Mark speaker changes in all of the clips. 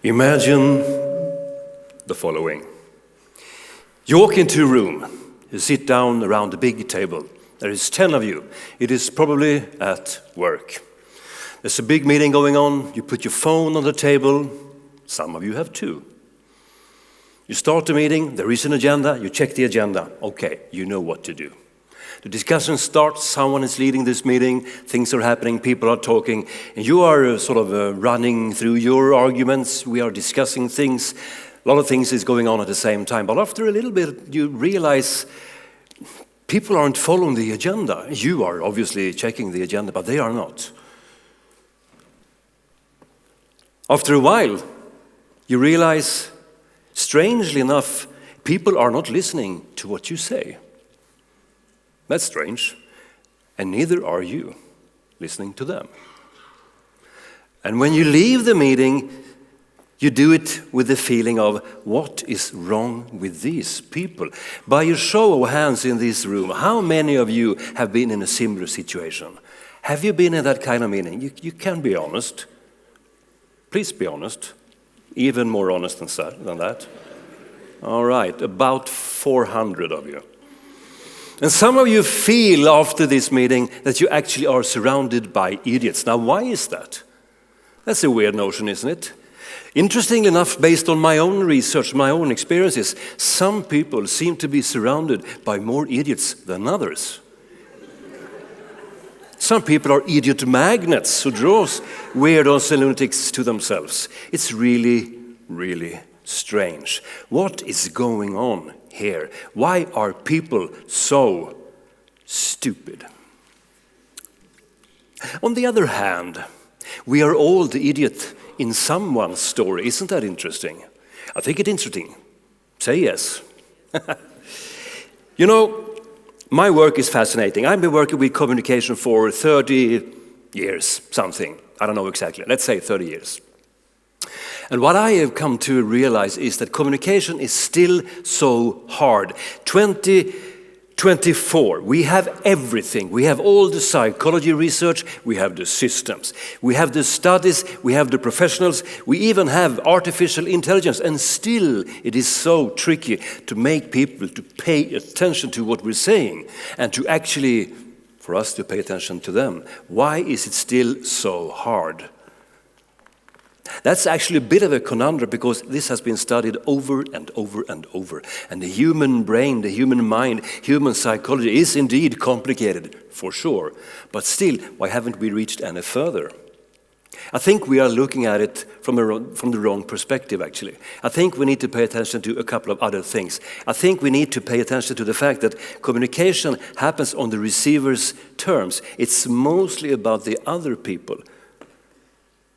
Speaker 1: Imagine the following. You walk into a room, you sit down around a big table. There is 10 of you. It is probably at work. There's a big meeting going on, you put your phone on the table, some of you have two. You start the meeting, there is an agenda, you check the agenda. Okay, you know what to do. The discussion starts, someone is leading this meeting, things are happening, people are talking, and you are running through your arguments, we are discussing things, a lot of things is going on at the same time. But after a little bit, you realize people aren't following the agenda. You are obviously checking the agenda, but they are not. After a while, you realize, strangely enough, people are not listening to what you say. That's strange. And neither are you listening to them. And when you leave the meeting, you do it with the feeling of, what is wrong with these people? By a show of hands in this room, how many of you have been in a similar situation? Have you been in that kind of meeting? You can be honest. Please be honest. Even more honest than that. All right, about 400 of you. And some of you feel after this meeting that you actually are surrounded by idiots. Now, why is that? That's a weird notion, isn't it? Interestingly enough, based on my own research, my own experiences, some people seem to be surrounded by more idiots than others. Some people are idiot magnets who draws weirdos and lunatics to themselves. It's really, really strange. What is going on here? Why are people so stupid? On the other hand, we are all the idiot in someone's story. Isn't that interesting? I think it's interesting. Say yes. You know, my work is fascinating. I've been working with communication for 30 years, something. I don't know exactly. Let's say 30 years. And what I have come to realize is that communication is still so hard. 2024, we have everything. We have all the psychology research, we have the systems, we have the studies, we have the professionals, we even have artificial intelligence, and still it is so tricky to make people to pay attention to what we're saying and to actually, for us to pay attention to them. Why is it still so hard? That's actually a bit of a conundrum because this has been studied over and over and over. And the human brain, the human mind, human psychology is indeed complicated, for sure. But still, why haven't we reached any further? I think we are looking at it from the wrong perspective, actually. I think we need to pay attention to a couple of other things. I think we need to pay attention to the fact that communication happens on the receiver's terms. It's mostly about the other people.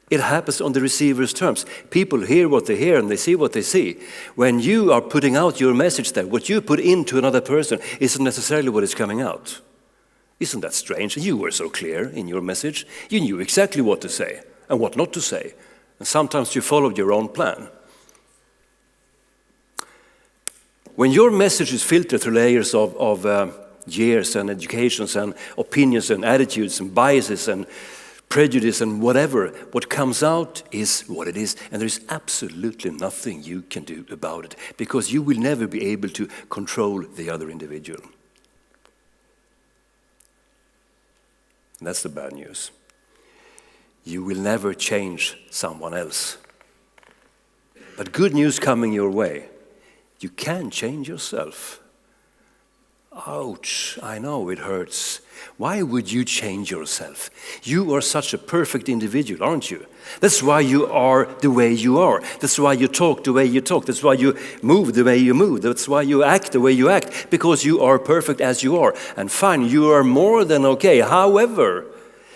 Speaker 1: It happens on the receiver's terms. People hear what they hear and they see what they see. When you are putting out your message there, what you put into another person isn't necessarily what is coming out. Isn't that strange? You were so clear in your message. You knew exactly what to say and what not to say. And sometimes you followed your own plan. When your message is filtered through layers of years and educations and opinions and attitudes and biases and prejudice and whatever, what comes out is what it is, and there is absolutely nothing you can do about it because you will never be able to control the other individual. And that's the bad news. You will never change someone else. But good news coming your way. You can change yourself. Ouch, I know it hurts. Why would you change yourself? You are such a perfect individual, aren't you? That's why you are the way you are. That's why you talk the way you talk. That's why you move the way you move. That's why you act the way you act. Because you are perfect as you are. And fine, you are more than okay. However,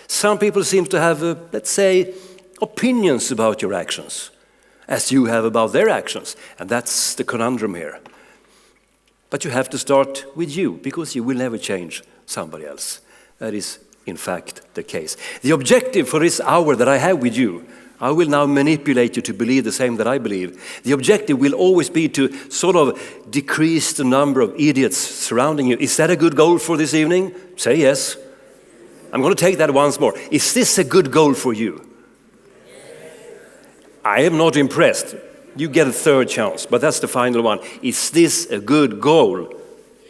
Speaker 1: some people seem to have, let's say, opinions about your actions, as you have about their actions. And that's the conundrum here. But you have to start with you, because you will never change somebody else. That is, in fact, the case. The objective for this hour that I have with you, I will now manipulate you to believe the same that I believe. The objective will always be to sort of decrease the number of idiots surrounding you. Is that a good goal for this evening? Say yes. I'm going to take that once more. Is this a good goal for you? I am not impressed. You get a third chance, but that's the final one. Is this a good goal?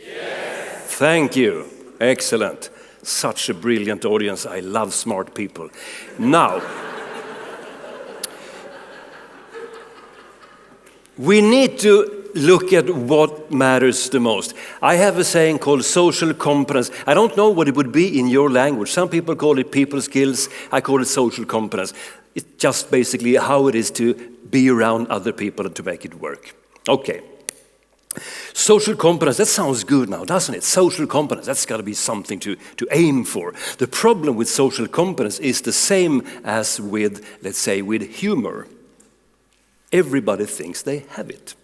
Speaker 2: Yes.
Speaker 1: Thank you. Excellent. Such a brilliant audience. I love smart people. Now, we need to look at what matters the most. I have a saying called social competence. I don't know what it would be in your language. Some people call it people skills. I call it social competence. It's just basically how it is to be around other people and to make it work. Okay. Social competence, that sounds good now, doesn't it? Social competence, that's got to be something to aim for. The problem with social competence is the same as with, let's say, with humor. Everybody thinks they have it.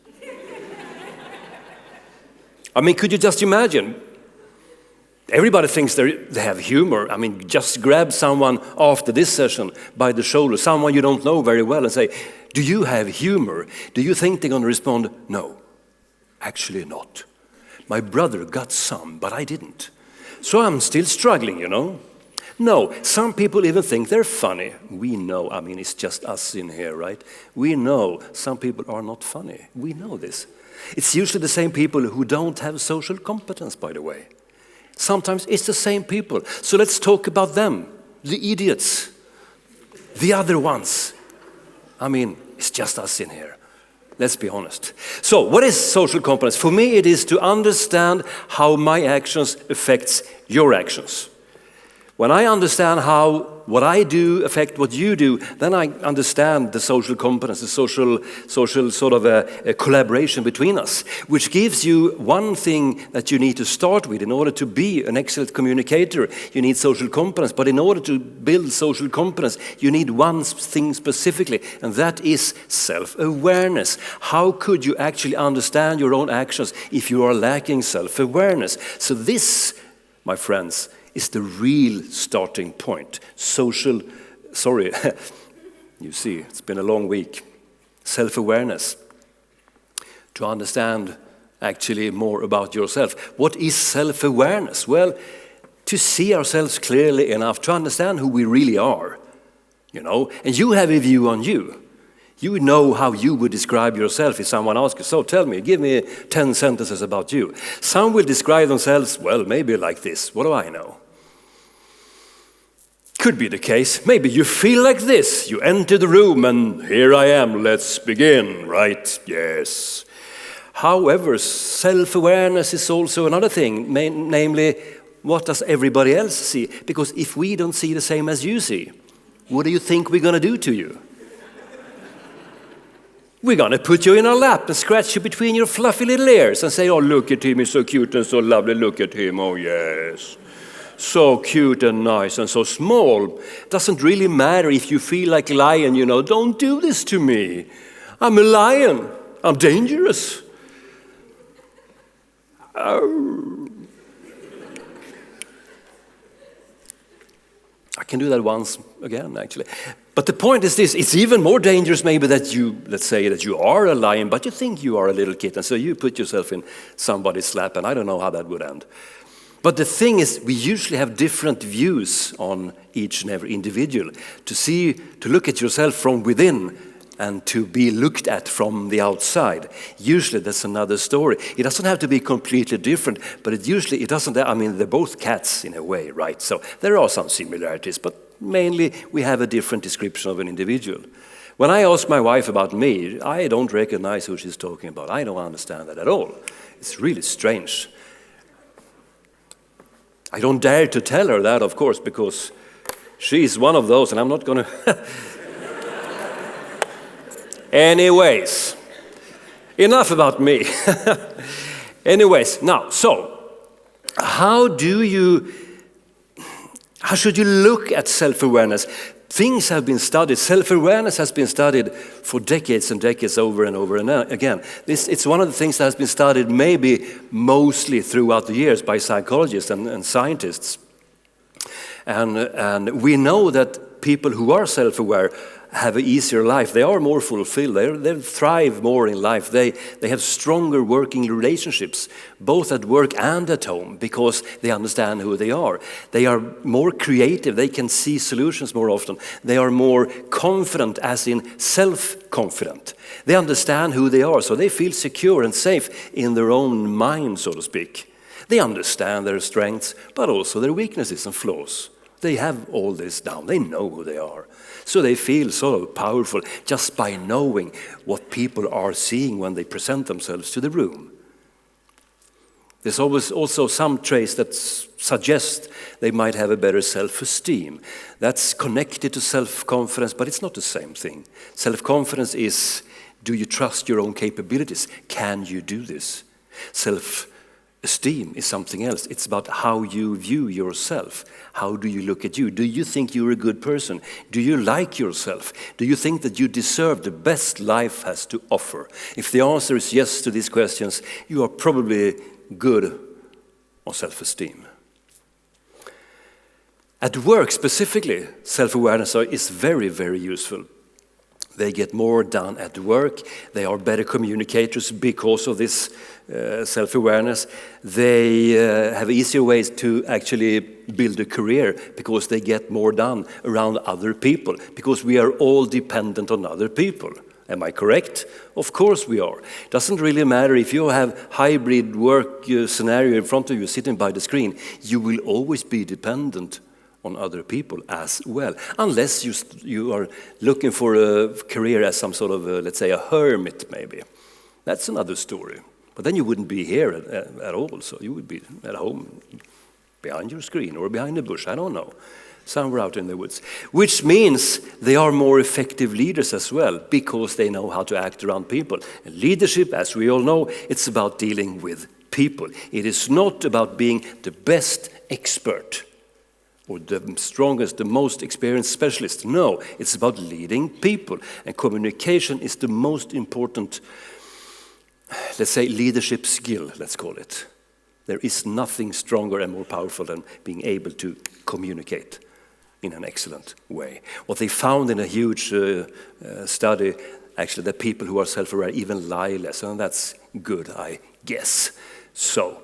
Speaker 1: I mean, could you just imagine? Everybody thinks they have humor. I mean, just grab someone after this session by the shoulder, someone you don't know very well, and say, do you have humor? Do you think they're going to respond, no, actually not. My brother got some, but I didn't. So I'm still struggling, you know. No, some people even think they're funny. We know, I mean, it's just us in here, right? We know some people are not funny. We know this. It's usually the same people who don't have social competence, by the way. Sometimes it's the same people. So let's talk about them, the idiots, the other ones. I mean, it's just us in here. Let's be honest. So what is social competence? For me, it is to understand how my actions affects your actions. When I understand how what I do affect what you do, then I understand the social competence, the social sort of a collaboration between us, which gives you one thing that you need to start with. In order to be an excellent communicator, you need social competence. But in order to build social competence, you need one thing specifically, and that is self-awareness. How could you actually understand your own actions if you are lacking self-awareness? So this, my friends, is the real starting point. You see, it's been a long week. Self-awareness. To understand actually more about yourself. What is self-awareness? Well, to see ourselves clearly enough to understand who we really are. You know, and you have a view on you. You know how you would describe yourself if someone asks you, so tell me, give me 10 sentences about you. Some will describe themselves, well, maybe like this. What do I know? Could be the case. Maybe you feel like this. You enter the room and here I am, let's begin, right? Yes. However, self-awareness is also another thing, namely, what does everybody else see? Because if we don't see the same as you see, what do you think we're going to do to you? We're going to put you in our lap and scratch you between your fluffy little ears and say, oh, look at him, he's so cute and so lovely, look at him, oh yes. So cute and nice and so small. Doesn't really matter if you feel like a lion, you know, don't do this to me. I'm a lion, I'm dangerous. Oh. I can do that once again, actually. But the point is this, it's even more dangerous maybe that you, let's say that you are a lion, but you think you are a little kitten, so you put yourself in somebody's lap, and I don't know how that would end. But the thing is, we usually have different views on each and every individual. To look at yourself from within and to be looked at from the outside. Usually that's another story. It doesn't have to be completely different, but it doesn't, I mean, they're both cats in a way, right? So there are some similarities, but mainly we have a different description of an individual. When I ask my wife about me, I don't recognize who she's talking about. I don't understand that at all. It's really strange. I don't dare to tell her that, of course, because she's one of those, and I'm not going to... Anyways, enough about me. Anyways, now, so, how should you look at self-awareness? Things have been studied. Self-awareness has been studied for decades and decades over and over and again. It's one of the things that has been studied maybe mostly throughout the years by psychologists and scientists. And we know that people who are self-aware have an easier life. They are more fulfilled. They thrive more in life. They have stronger working relationships, both at work and at home, because they understand who they are. They are more creative. They can see solutions more often. They are more confident, as in self-confident. They understand who they are, so they feel secure and safe in their own mind, so to speak. They understand their strengths, but also their weaknesses and flaws. They have all this down. They know who they are. So they feel so powerful just by knowing what people are seeing when they present themselves to the room. There's always also some traits that suggest they might have a better self-esteem. That's connected to self-confidence, but it's not the same thing. Self-confidence is, do you trust your own capabilities? Can you do this? Self-esteem is something else. It's about how you view yourself. How do you look at you? Do you think you're a good person? Do you like yourself? Do you think that you deserve the best life has to offer? If the answer is yes to these questions, you are probably good on self-esteem. At work specifically, self-awareness is very, very useful. They get more done at work. They are better communicators because of this self-awareness. They have easier ways to actually build a career because they get more done around other people, because we are all dependent on other people. Am I correct? Of course we are. It doesn't really matter if you have hybrid work scenario in front of you sitting by the screen, you will always be dependent on other people as well, unless you are looking for a career as some sort of, let's say, a hermit maybe. That's another story. But then you wouldn't be here at all, so you would be at home behind your screen or behind a bush, I don't know, somewhere out in the woods. Which means they are more effective leaders as well, because they know how to act around people. And leadership, as we all know, it's about dealing with people. It is not about being the best expert or the strongest, the most experienced specialist. No, it's about leading people. And communication is the most important, let's say, leadership skill, let's call it. There is nothing stronger and more powerful than being able to communicate in an excellent way. What they found in a huge study, actually, that people who are self-aware even lie less, and that's good, I guess. So,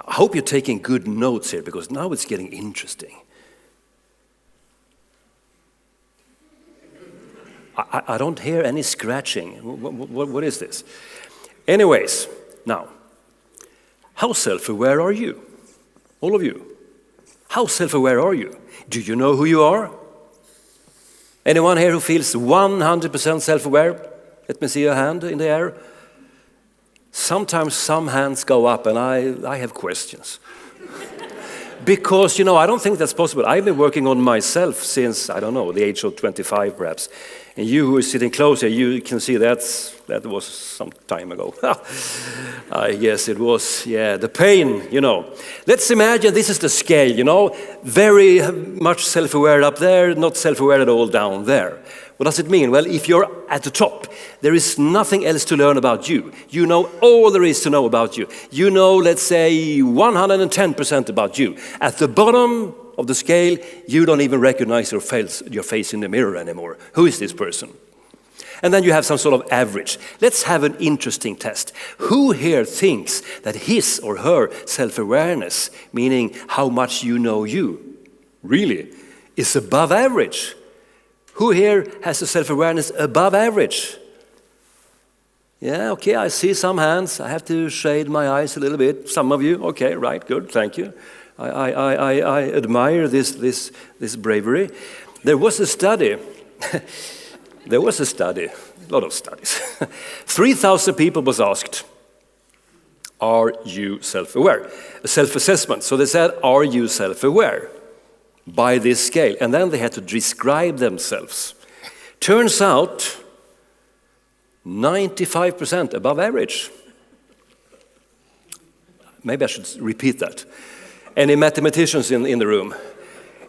Speaker 1: I hope you're taking good notes here, because now it's getting interesting. I don't hear any scratching. What is this? Anyways, now, how self-aware are you? All of you. How self-aware are you? Do you know who you are? Anyone here who feels 100% self-aware? Let me see a hand in the air. Sometimes some hands go up and I have questions. Because, you know, I don't think that's possible. I've been working on myself since, I don't know, the age of 25 perhaps. And you who are sitting closer, you can see that was some time ago. I guess it was, yeah, the pain, you know. Let's imagine this is the scale, you know. Very much self-aware up there, not self-aware at all down there. What does it mean? Well, if you're at the top, there is nothing else to learn about you. You know all there is to know about you. You know, let's say, 110% about you. At the bottom of the scale, you don't even recognize your face in the mirror anymore. Who is this person? And then you have some sort of average. Let's have an interesting test. Who here thinks that his or her self-awareness, meaning how much you know you, really, is above average? Who here has a self-awareness above average? Yeah, okay, I see some hands. I have to shade my eyes a little bit. Some of you, okay, right, good, thank you. I admire this bravery. There was a study. A lot of studies. 3,000 people was asked, are you self-aware? A self-assessment. So they said, are you self-aware? By this scale. And then they had to describe themselves. Turns out, 95% above average. Maybe I should repeat that. Any mathematicians in the room?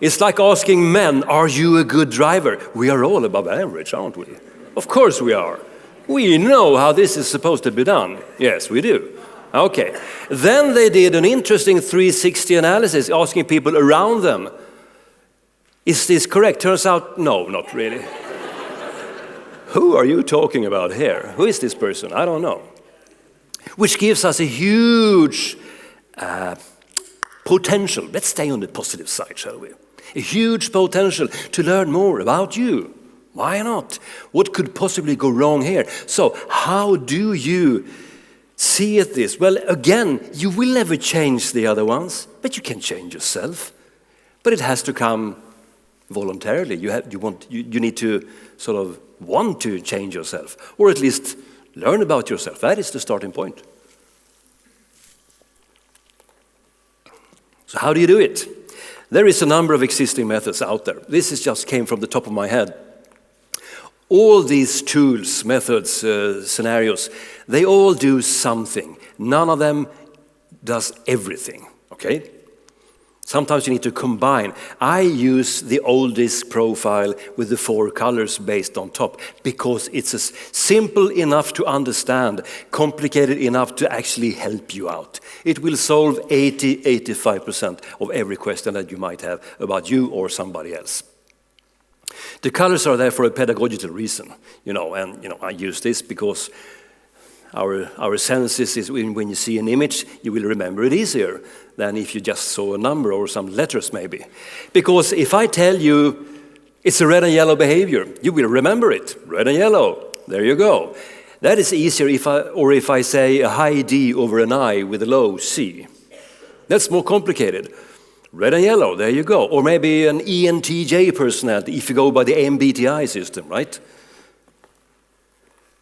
Speaker 1: It's like asking men, are you a good driver? We are all above average, aren't we? Of course we are. We know how this is supposed to be done. Yes, we do. Okay. Then they did an interesting 360 analysis, asking people around them, Is this correct? Turns out, no, not really. Who are you talking about here? Who is this person? I don't know. Which gives us a huge potential. Let's stay on the positive side, shall we? A huge potential to learn more about you. Why not? What could possibly go wrong here? So, how do you see it this? Well, again, you will never change the other ones, but you can change yourself. But it has to come voluntarily. You need to sort of want to change yourself, or at least learn about yourself. That is the starting point. So how do you do it? There is a number of existing methods out there. This just came from the top of my head. All these tools, methods, scenarios, they all do something. None of them does everything, okay? Sometimes you need to combine. I use the oldest profile with the 4 colors based on top because it's simple enough to understand, complicated enough to actually help you out. It will solve 80-85% of every question that you might have about you or somebody else. The colors are there for a pedagogical reason, and I use this because our senses is when you see an image, you will remember it easier than if you just saw a number or some letters maybe. Because if I tell you it's a red and yellow behavior, you will remember it. Red and yellow, there you go. That is easier if I say a high D over an I with a low C. That's more complicated. Red and yellow, there you go. Or maybe an ENTJ personality if you go by the MBTI system, right?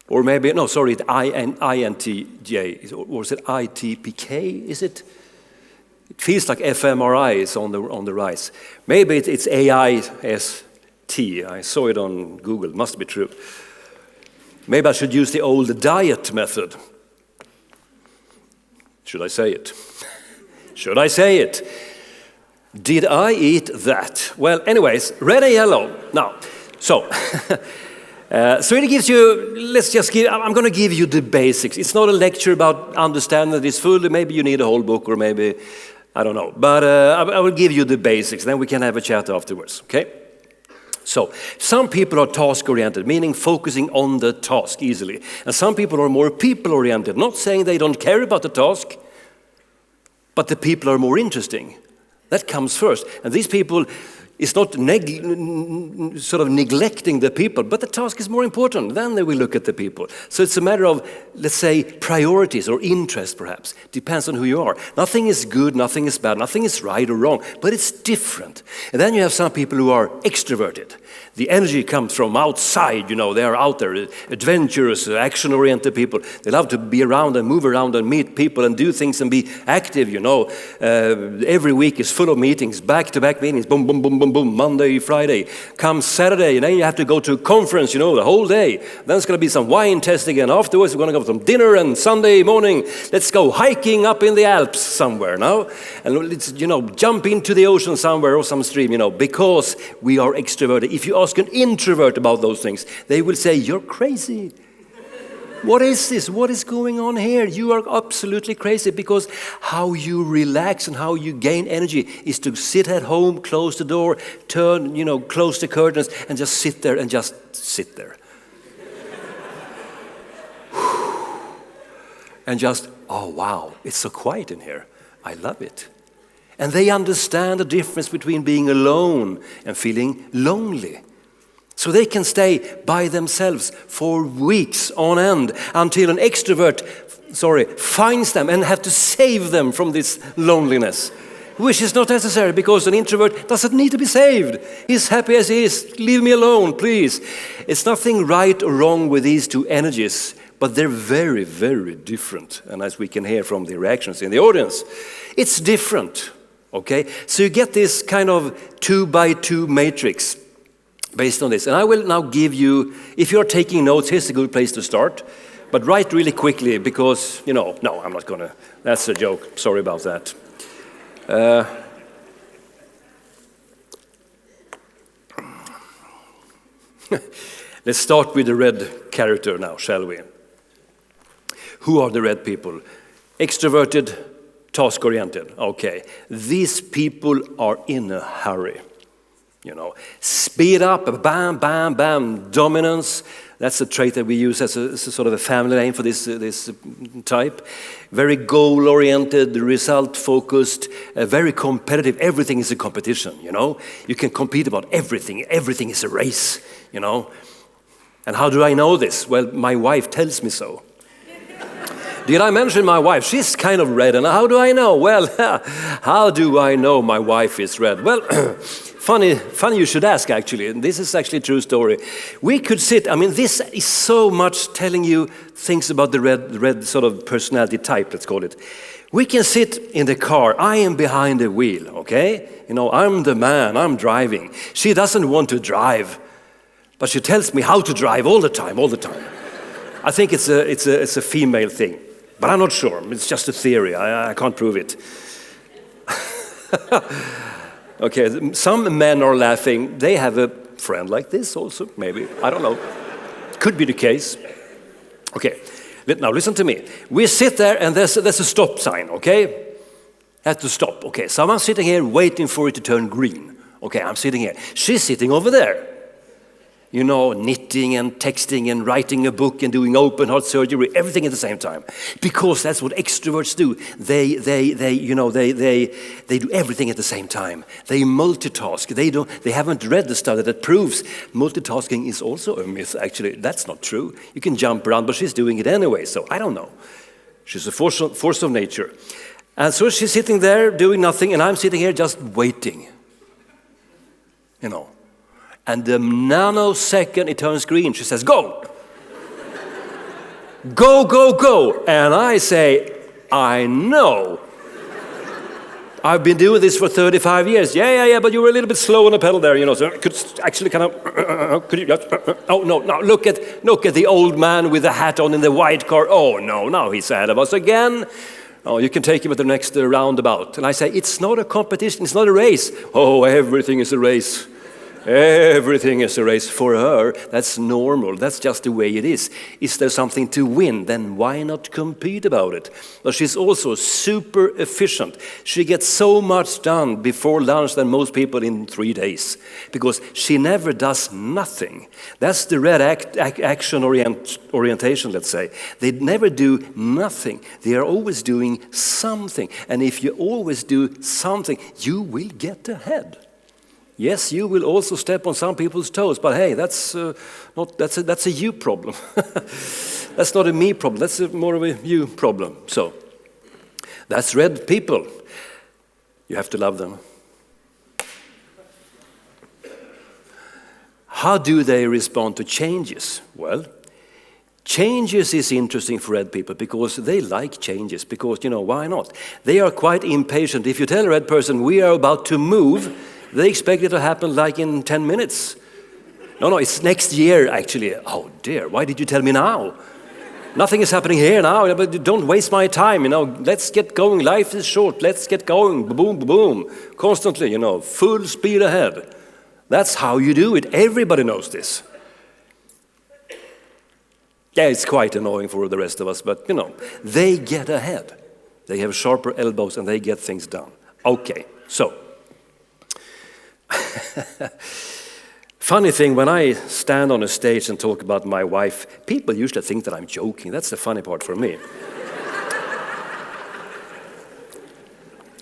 Speaker 1: Or maybe, no, sorry, it's INTJ, or is it ITPK, is it? It feels like fMRI is on the rise. Maybe it's AIST, I saw it on Google, must be true. Maybe I should use the old diet method. Should I say it? Should I say it? Did I eat that? Well, anyways, red and yellow. Now, so... So it gives you, I'm going to give you the basics. It's not a lecture about understanding that it's fully, maybe you need a whole book or maybe, I don't know. But I will give you the basics, then we can have a chat afterwards, okay? So, some people are task-oriented, meaning focusing on the task easily. And some people are more people-oriented, not saying they don't care about the task, but the people are more interesting. That comes first. And these people... It's not sort of neglecting the people, but the task is more important. Then they will look at the people. So it's a matter of, let's say, priorities or interest, perhaps. Depends on who you are. Nothing is good, nothing is bad, nothing is right or wrong, but it's different. And then you have some people who are extroverted. The energy comes from outside, they are out there, adventurous, action-oriented people. They love to be around and move around and meet people and do things and be active, Every week is full of meetings, back-to-back meetings, boom, boom, boom, boom, boom, Monday, Friday. Comes Saturday, and then you have to go to a conference, the whole day. Then it's going to be some wine testing, and afterwards we're going to go for some dinner, and Sunday morning, let's go hiking up in the Alps somewhere, now. And let's, jump into the ocean somewhere or some stream, because we are extroverted. If you ask an introvert about those things, they will say, you're crazy. What is this? What is going on here? You are absolutely crazy, because how you relax and how you gain energy is to sit at home, close the door, turn, close the curtains, and just sit there and just sit there. And just, oh wow, it's so quiet in here. I love it. And they understand the difference between being alone and feeling lonely. So they can stay by themselves for weeks on end until an extrovert, finds them and have to save them from this loneliness, which is not necessary because an introvert doesn't need to be saved. He's happy as he is. Leave me alone, please. It's nothing right or wrong with these two energies, but they're very, very different. And as we can hear from the reactions in the audience, it's different, okay? So you get this kind of 2x2 matrix based on this. And I will now give you, if you're taking notes, here's a good place to start. But write really quickly because, no, I'm not going to. That's a joke. Sorry about that. Let's start with the red character now, shall we? Who are the red people? Extroverted, task-oriented. Okay. These people are in a hurry. You know, speed up, bam, bam, bam, dominance. That's a trait that we use as a sort of a family name for this type. Very goal-oriented, result-focused, very competitive. Everything is a competition, you know. You can compete about everything. Everything is a race, you know. And how do I know this? Well, my wife tells me so. Did I mention my wife? She's kind of red, and how do I know? Well, how do I know my wife is red? Well, funny you should ask, actually, and this is actually a true story. We could sit, I mean, this is so much telling you things about the red sort of personality type, let's call it. We can sit in the car, I am behind the wheel, okay? You know, I'm the man, I'm driving. She doesn't want to drive, but she tells me how to drive all the time. I think it's a female thing. But I'm not sure. It's just a theory. I can't prove it. Okay, some men are laughing. They have a friend like this also, maybe. I don't know. Could be the case. Okay, now listen to me. We sit there and there's a stop sign, okay? Have to stop. Okay, someone's sitting here waiting for it to turn green. Okay, I'm sitting here. She's sitting over there. You know, knitting and texting and writing a book and doing open heart surgery, everything at the same time. Because that's what extroverts do. They do everything at the same time. They multitask. They haven't read the study that proves multitasking is also a myth, actually. That's not true. You can jump around, but she's doing it anyway, so I don't know. She's a force of nature. And so she's sitting there doing nothing, and I'm sitting here just waiting. You know. And the nanosecond it turns green, she says, go! Go, go, go! And I say, I know. I've been doing this for 35 years. Yeah, but you were a little bit slow on the pedal there, you know, so could actually kind of, could you just, oh, no, look at the old man with the hat on in the white car. Oh, no, now he's ahead of us again. Oh, you can take him at the next roundabout. And I say, it's not a competition, it's not a race. Oh, everything is a race. Everything is a race for her. That's normal. That's just the way it is. Is there something to win? Then why not compete about it? But she's also super efficient. She gets so much done before lunch than most people in 3 days. Because she never does nothing. That's the red action orientation, let's say. They never do nothing. They are always doing something. And if you always do something, you will get ahead. Yes, you will also step on some people's toes, but hey, that's a you problem. That's not a me problem. That's more of a you problem. So that's red people. You have to love them. How do they respond to changes? Well, changes is interesting for red people because they like changes. Because, you know, why not? They are quite impatient. If you tell a red person, we are about to move, they expect it to happen like in 10 minutes. No, it's next year, actually. Oh, dear, why did you tell me now? Nothing is happening here now, but don't waste my time, you know. Let's get going. Life is short. Let's get going. Boom, boom. Constantly, you know, full speed ahead. That's how you do it. Everybody knows this. Yeah, it's quite annoying for the rest of us, but, you know, they get ahead. They have sharper elbows and they get things done. Okay, so. Funny thing, when I stand on a stage and talk about my wife, people usually think that I'm joking. That's the funny part for me.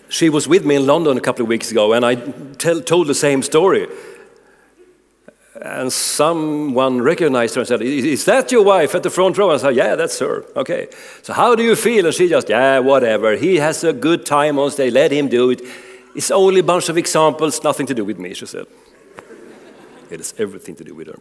Speaker 1: She was with me in London a couple of weeks ago, and I told the same story. And someone recognized her and said, is that your wife at the front row? And I said, yeah, that's her. Okay. So how do you feel? And she just, yeah, whatever. He has a good time on stage. Let him do it. It's only a bunch of examples, nothing to do with me, she said. It has everything to do with her.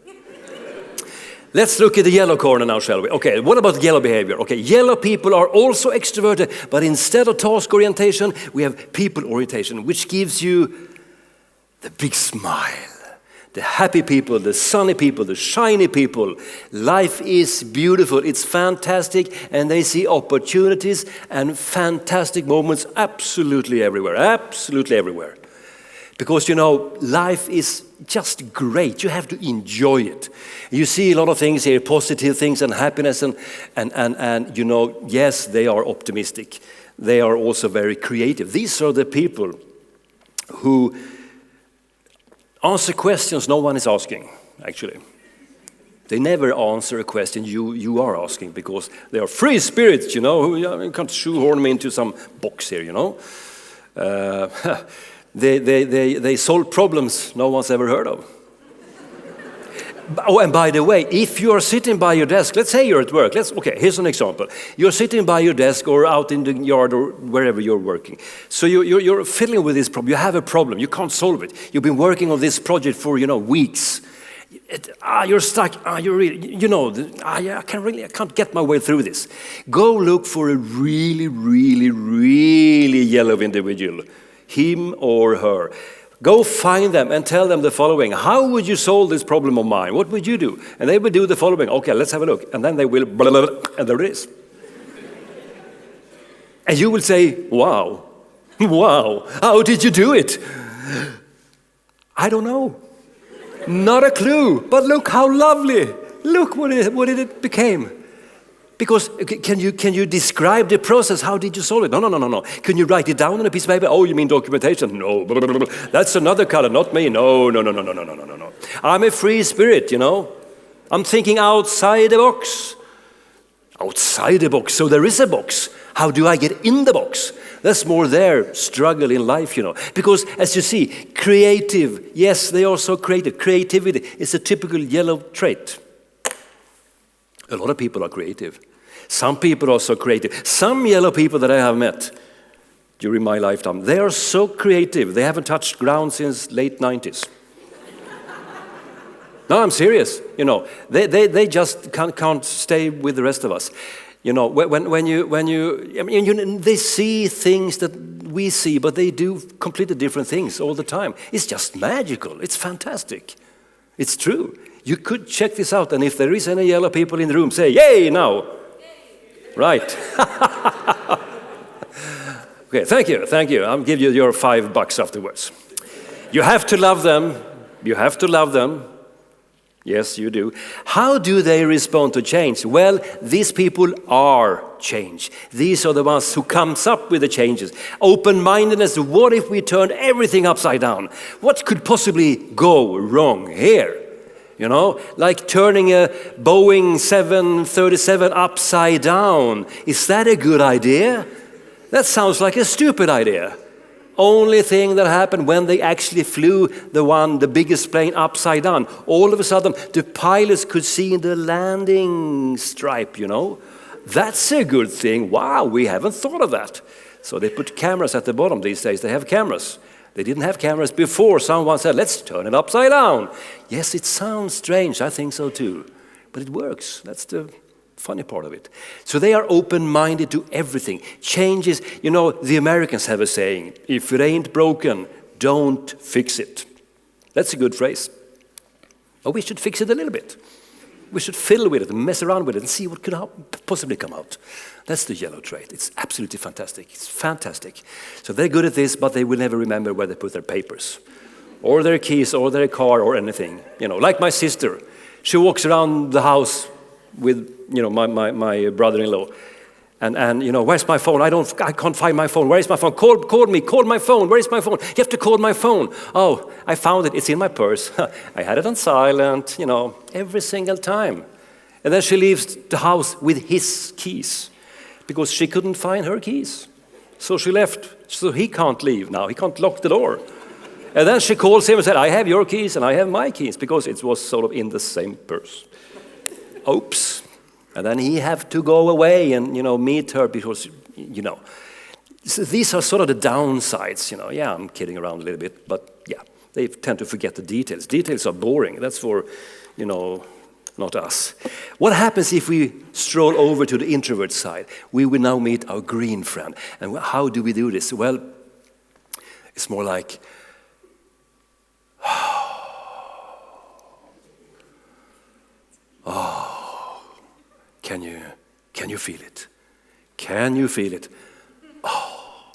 Speaker 1: Let's look at the yellow corner now, shall we? Okay, what about yellow behavior? Okay, yellow people are also extroverted, but instead of task orientation, we have people orientation, which gives you the big smile. The happy people, the sunny people, the shiny people. Life is beautiful, it's fantastic, and they see opportunities and fantastic moments absolutely everywhere. Because, you know, life is just great. You have to enjoy it. You see a lot of things here, positive things and happiness, and you know, yes, they are optimistic. They are also very creative. These are the people who Answer questions no one is asking, actually. They never answer a question you are asking because they are free spirits, you know. You can't shoehorn me into some box here, you know. They solve problems no one's ever heard of. Oh, and by the way, if you are sitting by your desk, let's say you're at work. Okay, here's an example. You're sitting by your desk or out in the yard or wherever you're working. So you're fiddling with this problem. You have a problem. You can't solve it. You've been working on this project for, weeks. You're stuck. You're really, I can't get my way through this. Go look for a really, really, really yellow individual, him or her. Go find them and tell them the following. How would you solve this problem of mine? What would you do? And they would do the following. Okay, let's have a look. And then they will, blah, blah, blah, and there it is. And you will say, wow, how did you do it? I don't know. Not a clue. But look how lovely. Look what it became. Because can you describe the process? How did you solve it? No. Can you write it down on a piece of paper? Oh, you mean documentation? No. That's another color, not me. No. I'm a free spirit, I'm thinking outside the box. Outside the box. So there is a box. How do I get in the box? That's more their struggle in life, Because as you see, creative, yes, they are so creative. Creativity is a typical yellow trait. A lot of people are creative. Some people are so creative. Some yellow people that I have met during my lifetime, they are so creative. They haven't touched ground since late 90s. No, I'm serious. They just can't stay with the rest of us. They see things that we see, but they do completely different things all the time. It's just magical. It's fantastic. It's true. You could check this out, and if there is any yellow people in the room, say, yay, now. Yay. Right. Okay, thank you. I'll give you your $5 afterwards. You have to love them. Yes, you do. How do they respond to change? Well, these people are change. These are the ones who comes up with the changes. Open-mindedness, what if we turned everything upside down? What could possibly go wrong here? Like turning a Boeing 737 upside down. Is that a good idea? That sounds like a stupid idea. Only thing that happened when they actually flew the biggest plane upside down. All of a sudden, the pilots could see the landing stripe, That's a good thing. Wow, we haven't thought of that. So they put cameras at the bottom these days. They have cameras. They didn't have cameras before. Someone said, let's turn it upside down. Yes, it sounds strange. I think so too. But it works. That's the funny part of it. So they are open-minded to everything. Changes, the Americans have a saying, if it ain't broken, don't fix it. That's a good phrase. But we should fix it a little bit. We should fiddle with it and mess around with it and see what could possibly come out. That's the yellow trait. It's absolutely fantastic. It's fantastic. So they're good at this, but they will never remember where they put their papers or their keys or their car or anything. Like my sister. She walks around the house with, my brother-in-law. And where's my phone? I can't find my phone. Where is my phone? Call me. Call my phone. Where is my phone? You have to call my phone. Oh, I found it. It's in my purse. I had it on silent, every single time. And then she leaves the house with his keys because she couldn't find her keys. So she left. So he can't leave now. He can't lock the door. And then she calls him and said, I have your keys and I have my keys because it was sort of in the same purse. Oops. And then he have to go away and, meet her because, So these are sort of the downsides, Yeah, I'm kidding around a little bit, but yeah, they tend to forget the details. Details are boring. That's for, not us. What happens if we stroll over to the introvert side? We will now meet our green friend. And how do we do this? Well, it's more like, Can you feel it? Can you feel it? Oh,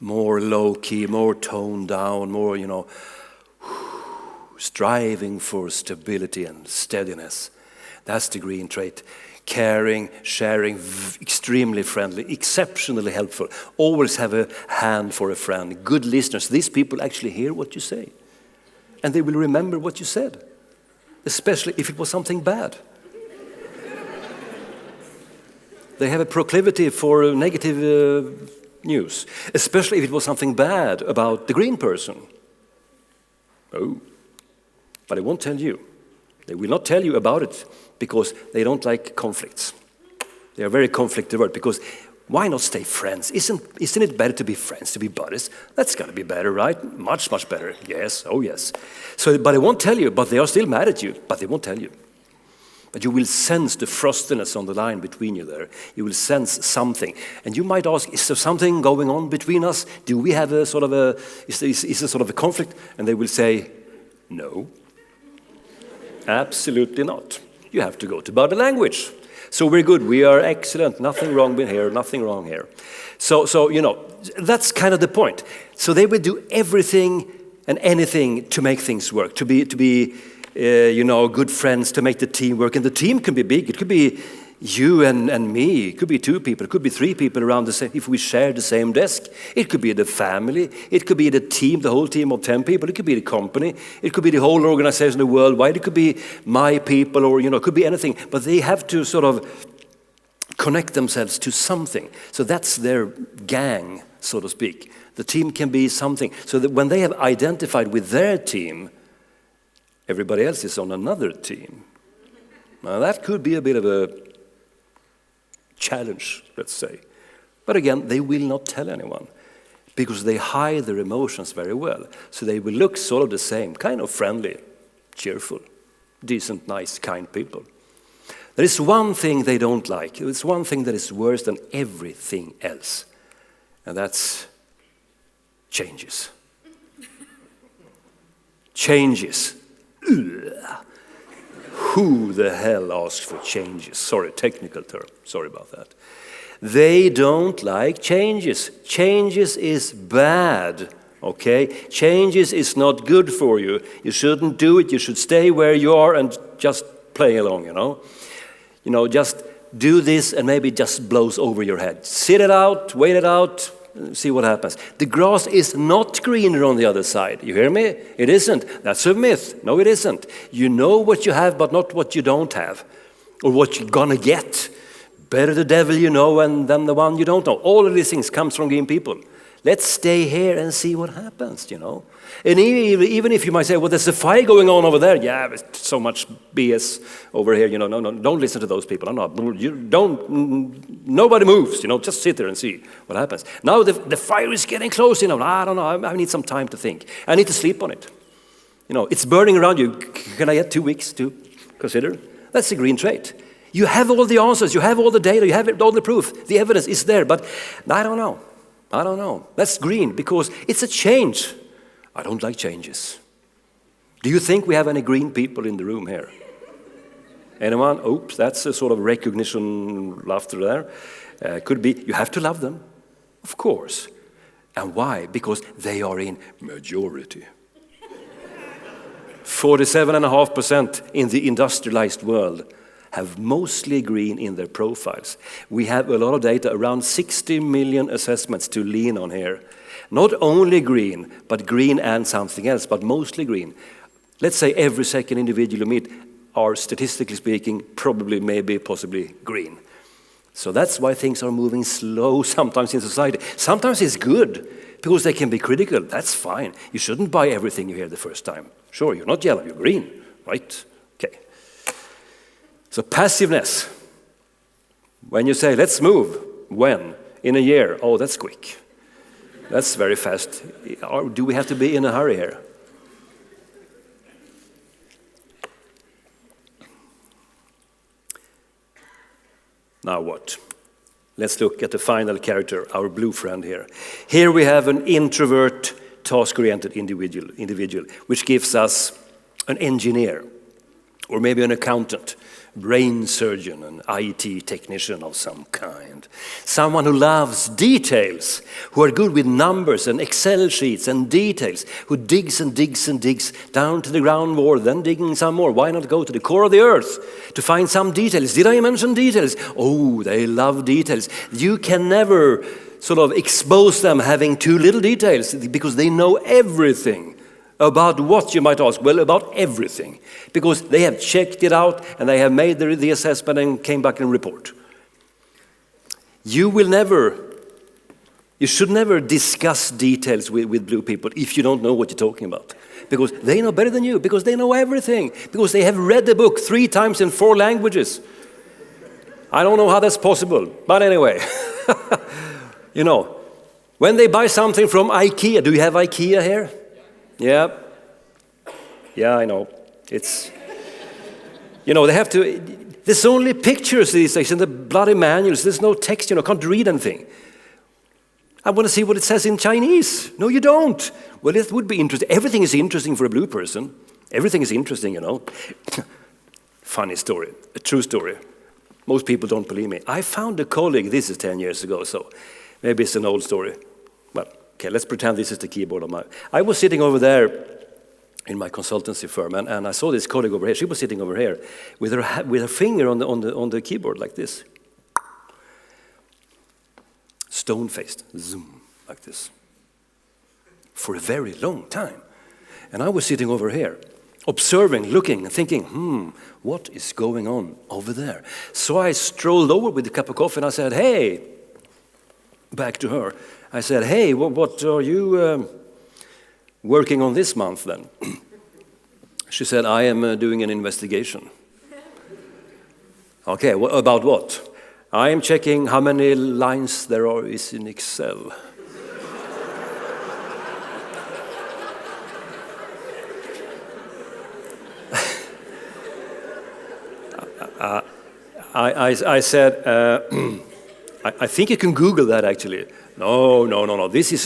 Speaker 1: more low-key, more toned down, more, striving for stability and steadiness. That's the green trait. Caring, sharing, extremely friendly, exceptionally helpful. Always have a hand for a friend. Good listeners. These people actually hear what you say. and they will remember what you said, especially if it was something bad. They have a proclivity for negative news, especially if it was something bad about the green person. Oh, but they won't tell you. They will not tell you about it because they don't like conflicts. They are very conflict-averse because why not stay friends? Isn't it better to be friends, to be buddies? That's got to be better, right? Much, much better. Yes, oh yes. So, but they won't tell you, but they are still mad at you, but they won't tell you. But you will sense the frostiness on the line between you there. You will sense something. And you might ask, is there something going on between us? Do we have a sort of a, is there sort of a conflict? And they will say, no, absolutely not. You have to go to body language. So we're good, we are excellent, nothing wrong with here, nothing wrong here. So you know, that's kind of the point. So they will do everything and anything to make things work, to be you know, good friends, to make the team work. And the team can be big, it could be you and me, it could be 2 people, it could be 3 people around the same, if we share the same desk. It could be the family, it could be the team, the whole team of 10 people, it could be the company, it could be the whole organization worldwide, it could be my people, or you know, it could be anything. But they have to sort of connect themselves to something. So that's their gang, so to speak. The team can be something. So that when they have identified with their team, everybody else is on another team. Now that could be a bit of a challenge, let's say. But again, they will not tell anyone because they hide their emotions very well. So they will look sort of the same, kind of friendly, cheerful, decent, nice, kind people. There is one thing they don't like. It's one thing that is worse than everything else. And that's changes. Changes. Ugh. Who the hell asked for changes? Sorry, technical term. Sorry about that. They don't like changes. Changes is bad, okay? Changes is not good for you. You shouldn't do it. You should stay where you are and just play along, you know? You know, just do this and maybe it just blows over your head. Sit it out, wait it out, see what happens. The grass is not greener on the other side. You hear me? It isn't. That's a myth. No, it isn't. You know what you have, but not what you don't have, or what you're gonna get. Better the devil you know than the one you don't know. All of these things comes from green people. Let's stay here and see what happens, you know. And even if you might say, well, there's a fire going on over there. Yeah, there's so much BS over here, you know. No, don't listen to those people. Nobody moves, you know. Just sit there and see what happens. Now the fire is getting close, you know. I don't know, I need some time to think. I need to sleep on it. You know, it's burning around you. Can I get 2 weeks to consider? That's a green trait. You have all the answers, you have all the data, you have all the proof. The evidence is there, but I don't know. That's green because it's a change. I don't like changes. Do you think we have any green people in the room here? Anyone? Oops, that's a sort of recognition laughter there. Could be. You have to love them, of course. And why? Because they are in majority. 47.5% in the industrialized world have mostly green in their profiles. We have a lot of data, around 60 million assessments to lean on here. Not only green, but green and something else, but mostly green. Let's say every second individual you meet are, statistically speaking, probably, maybe, possibly green. So that's why things are moving slow sometimes in society. Sometimes it's good, because they can be critical. That's fine. You shouldn't buy everything you hear the first time. Sure, you're not yellow, you're green, right? Okay. So passiveness. When you say, let's move, when? In a year. Oh, that's quick. That's very fast. Or do we have to be in a hurry here? Now what? Let's look at the final character, our blue friend here. Here we have an introvert, task-oriented individual, which gives us an engineer, or maybe an accountant, brain surgeon, an IT technician of some kind. Someone who loves details, who are good with numbers and Excel sheets and details, who digs and digs and digs down to the ground more, then digging some more. Why not go to the core of the earth to find some details? Did I mention details? Oh, they love details. You can never sort of expose them having too little details because they know everything. About what, you might ask? Well, about everything. Because they have checked it out and they have made the assessment and came back and report. You should never discuss details with blue people if you don't know what you're talking about. Because they know better than you, because they know everything, because they have read the book 3 times in 4 languages. I don't know how that's possible, but anyway. You know, when they buy something from IKEA, do you have IKEA here? Yeah. Yeah, I know. It's, you know, they have to, there's only pictures these days in the bloody manuals. There's no text, you know, can't read anything. I want to see what it says in Chinese. No, you don't. Well, it would be interesting. Everything is interesting for a blue person. Everything is interesting, you know. Funny story, a true story. Most people don't believe me. I found a colleague, this is 10 years ago, so maybe it's an old story. Well, okay, let's pretend this is the keyboard of my... I was sitting over there in my consultancy firm, and I saw this colleague over here. She was sitting over here with her finger on the keyboard like this. Stone-faced, zoom, like this, for a very long time. And I was sitting over here, observing, looking, thinking, what is going on over there? So I strolled over with a cup of coffee and I said, hey, back to her. I said, hey, what are you working on this month then? She said, I am doing an investigation. Okay, about what? I am checking how many lines there are in Excel. I said, I think you can Google that actually. No. This is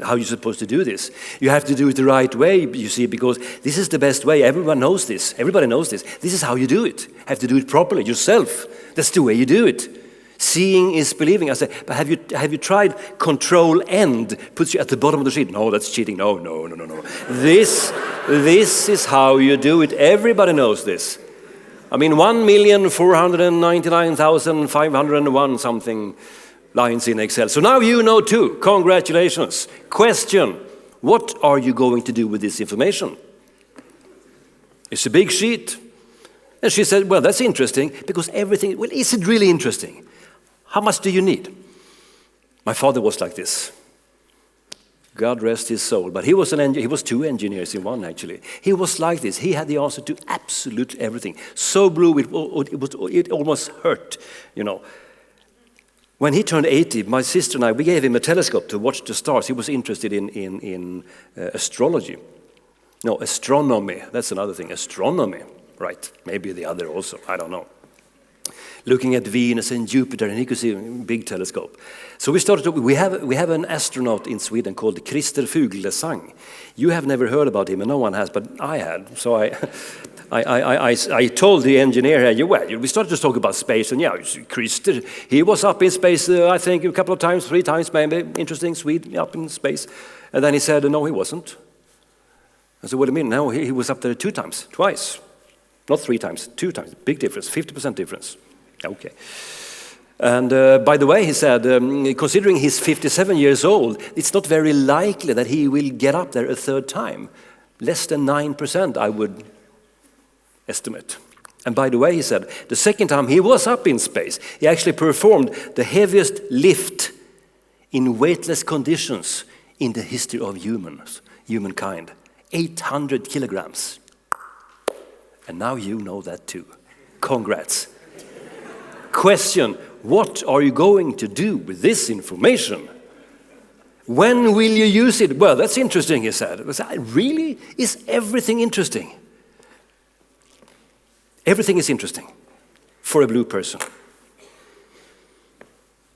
Speaker 1: how you're supposed to do this. You have to do it the right way, you see, because this is the best way. Everyone knows this. Everybody knows this. This is how you do it. You have to do it properly yourself. That's the way you do it. Seeing is believing. I said, but have you tried Control-End? Puts you at the bottom of the sheet. No, that's cheating. No. This is how you do it. Everybody knows this. I mean, 1,499,501 something lines in Excel. So now you know too. Congratulations. Question, what are you going to do with this information? It's a big sheet. And she said, well, that's interesting because everything, well, is it really interesting? How much do you need? My father was like this. God rest his soul. But he was 2 engineers in one, actually. He was like this. He had the answer to absolutely everything. So blue, it almost hurt, you know. When he turned 80, my sister and I, we gave him a telescope to watch the stars. He was interested in astrology. No, astronomy. That's another thing. Astronomy. Right. Maybe the other also. I don't know. Looking at Venus and Jupiter, and he could see a big telescope. So we started to, we have an astronaut in Sweden called Christer Fuglesang. You have never heard about him, and no one has, but I had. So I told the engineer here, we started to talk about space, and yeah, Christer, he was up in space, I think a couple of times, 3 times maybe, interesting, Swede, up in space. And then he said, no, he wasn't. I said, what do you mean? No, he was up there 2 times, twice. Not 3 times, 2 times, big difference, 50% difference. Okay. And by the way, he said, considering he's 57 years old, it's not very likely that he will get up there a 3rd time. Less than 9%, I would estimate. And by the way, he said, the 2nd time he was up in space, he actually performed the heaviest lift in weightless conditions in the history of humankind. 800 kilograms. And now you know that too. Congrats. Question, what are you going to do with this information? When will you use it? Well, that's interesting, he said. I said, really? Is everything interesting? Everything is interesting for a blue person.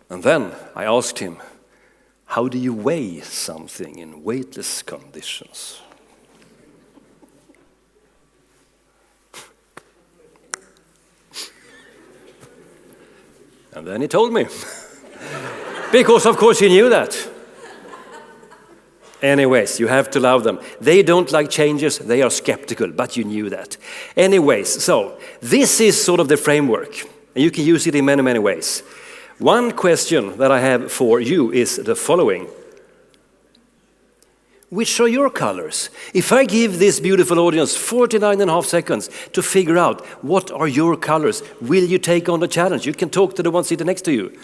Speaker 1: And then I asked him, how do you weigh something in weightless conditions? And then he told me. Because, of course, he knew that. Anyways, you have to love them. They don't like changes. They are skeptical, but you knew that. Anyways, so this is sort of the framework. And you can use it in many, many ways. One question that I have for you is the following. Which are your colors? If I give this beautiful audience 49.5 seconds to figure out what are your colors, will you take on the challenge? You can talk to the one sitting next to you.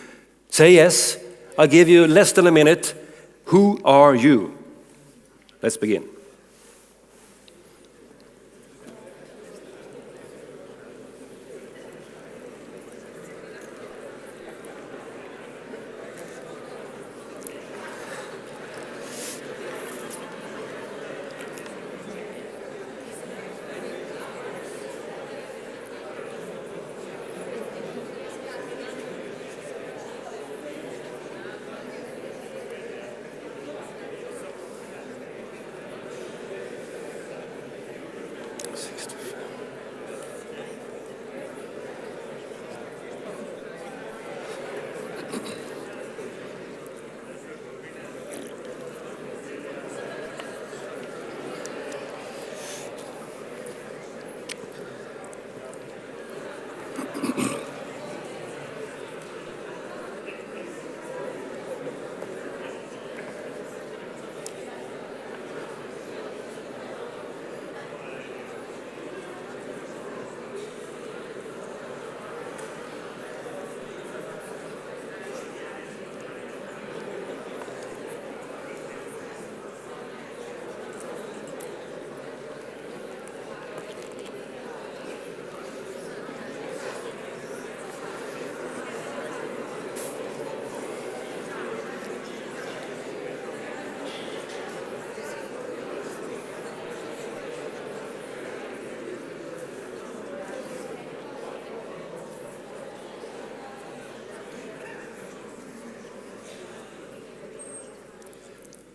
Speaker 1: Say yes. I'll give you less than a minute. Who are you? Let's begin.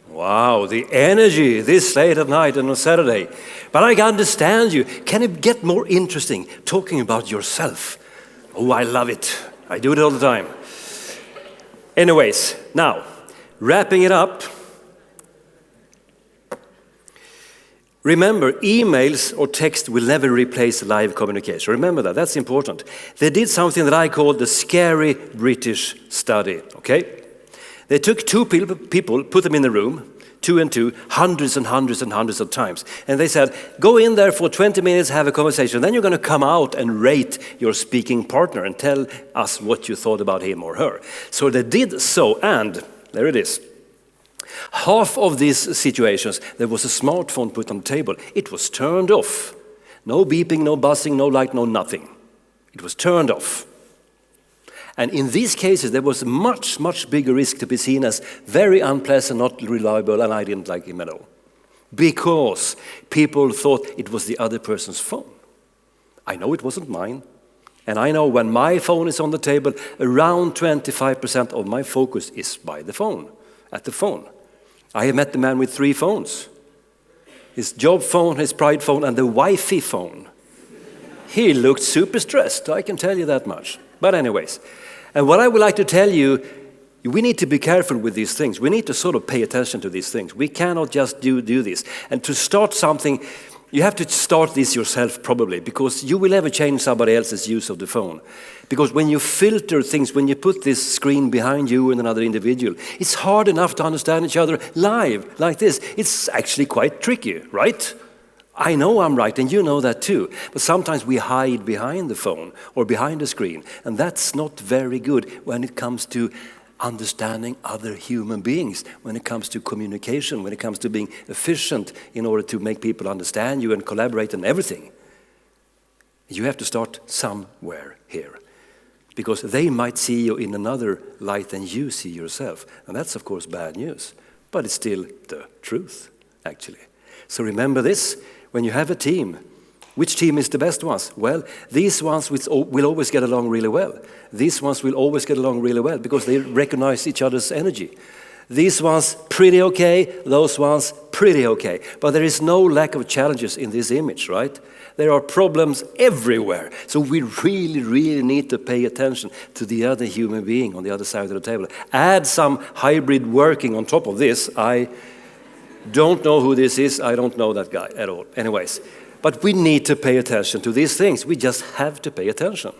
Speaker 1: Wow, the energy this late at night and on Saturday. But I understand you. Can it get more interesting talking about yourself? Oh, I love it. I do it all the time. Anyways, now, wrapping it up. Remember, emails or text will never replace live communication. Remember that, that's important. They did something that I call the scary British study, okay? They took two people, put them in the room, 2 and 2, hundreds and hundreds and hundreds of times. And they said, go in there for 20 minutes, have a conversation. Then you're going to come out and rate your speaking partner and tell us what you thought about him or her. So they did so, and there it is. Half of these situations, there was a smartphone put on the table. It was turned off. No beeping, no buzzing, no light, no nothing. It was turned off. And in these cases, there was a much, much bigger risk to be seen as very unpleasant, not reliable, and I didn't like him at all. Because people thought it was the other person's phone. I know it wasn't mine. And I know when my phone is on the table, around 25% of my focus is by the phone, at the phone. I have met the man with 3 phones. His job phone, his pride phone, and the wifey phone. He looked super stressed, I can tell you that much. But anyways, and what I would like to tell you, we need to be careful with these things. We need to sort of pay attention to these things. We cannot just do this. And to start something, you have to start this yourself probably, because you will never change somebody else's use of the phone. Because when you filter things, when you put this screen behind you and another individual, it's hard enough to understand each other live like this. It's actually quite tricky, right? I know I'm right, and you know that too. But sometimes we hide behind the phone or behind the screen, and that's not very good when it comes to understanding other human beings, when it comes to communication, when it comes to being efficient in order to make people understand you and collaborate and everything. You have to start somewhere here, because they might see you in another light than you see yourself. And that's, of course, bad news, but it's still the truth, actually. So remember this. When you have a team, which team is the best ones? Well, these ones will always get along really well. These ones will always get along really well because they recognize each other's energy. These ones, pretty okay. Those ones, pretty okay. But there is no lack of challenges in this image, right? There are problems everywhere. So we really, really need to pay attention to the other human being on the other side of the table. Add some hybrid working on top of this. I don't know who this is. I don't know that guy at all. Anyways, but we need to pay attention to these things. We just have to pay attention.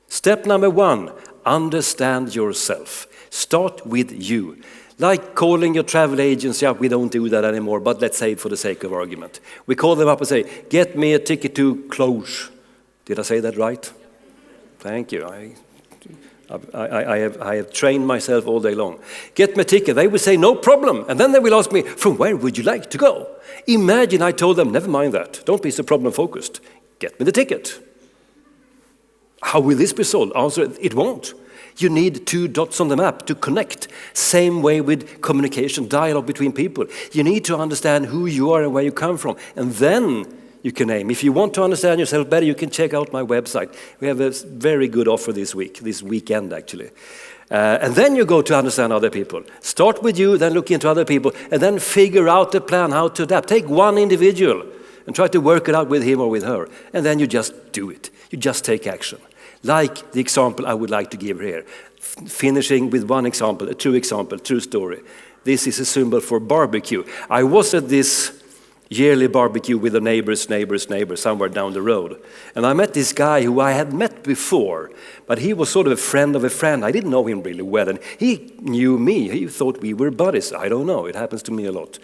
Speaker 1: Step number 1, understand yourself. Start with you. Like calling your travel agency up, we don't do that anymore, but let's say for the sake of argument. We call them up and say, get me a ticket to Cluj. Did I say that right? Thank you. I have trained myself all day long. Get me a ticket. They will say, no problem. And then they will ask me, from where would you like to go? Imagine I told them, never mind that. Don't be so problem focused. Get me the ticket. How will this be solved? Answer, it won't. You need 2 dots on the map to connect. Same way with communication, dialogue between people. You need to understand who you are and where you come from. And then you can aim. If you want to understand yourself better, you can check out my website. We have a very good offer this weekend actually. And then you go to understand other people. Start with you, then look into other people, and then figure out the plan how to adapt. Take one individual and try to work it out with him or with her. And then you just do it. You just take action. Like the example I would like to give here. Finishing with one example, a true story. This is a symbol for barbecue. I was at this yearly barbecue with the neighbors somewhere down the road. And I met this guy who I had met before, but he was sort of a friend of a friend. I didn't know him really well, and he knew me. He thought we were buddies. I don't know. It happens to me a lot.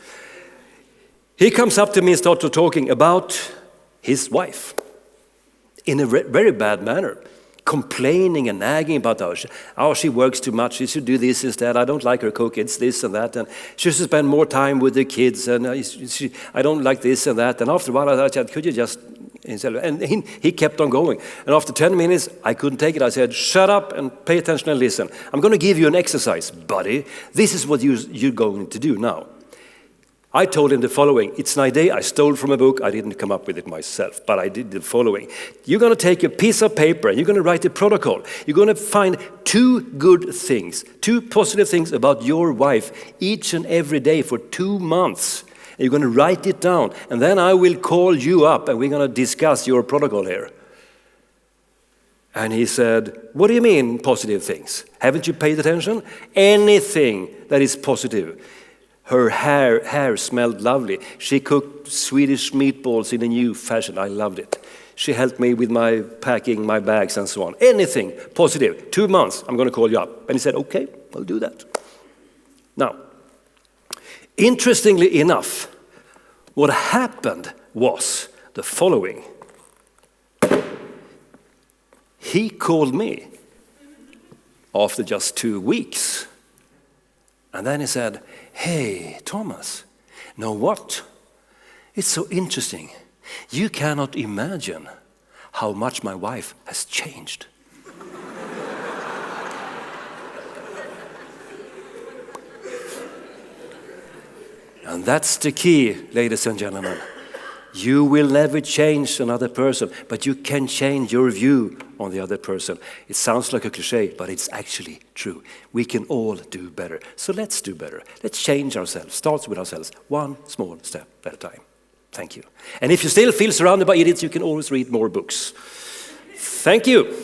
Speaker 1: He comes up to me and starts talking about his wife in a very bad manner. Complaining and nagging about how she works too much, she should do this instead, I don't like her cook, it's this and that, and she should spend more time with the kids, and I don't like this and that. And after a while I said, could you just, and he kept on going. And after 10 minutes, I couldn't take it. I said, shut up and pay attention and listen. I'm going to give you an exercise, buddy. This is what you're going to do now. I told him the following. It's an idea I stole from a book. I didn't come up with it myself, but I did the following. You're going to take a piece of paper and you're going to write a protocol. You're going to find 2 good things, 2 positive things about your wife each and every day for 2 months. And you're going to write it down, and then I will call you up and we're going to discuss your protocol here. And he said, what do you mean positive things? Haven't you paid attention? Anything that is positive. Her hair smelled lovely. She cooked Swedish meatballs in a new fashion. I loved it. She helped me with my packing, my bags, and so on. Anything positive. 2 months, I'm going to call you up. And he said, okay, I'll do that. Now, interestingly enough, what happened was the following. He called me after just 2 weeks. And then he said, hey, Thomas, know what? It's so interesting. You cannot imagine how much my wife has changed. And that's the key, ladies and gentlemen. You will never change another person, but you can change your view on the other person. It sounds like a cliche, but it's actually true. We can all do better. So let's do better. Let's change ourselves. Starts with ourselves. One small step at a time. Thank you. And if you still feel surrounded by idiots, you can always read more books. Thank you.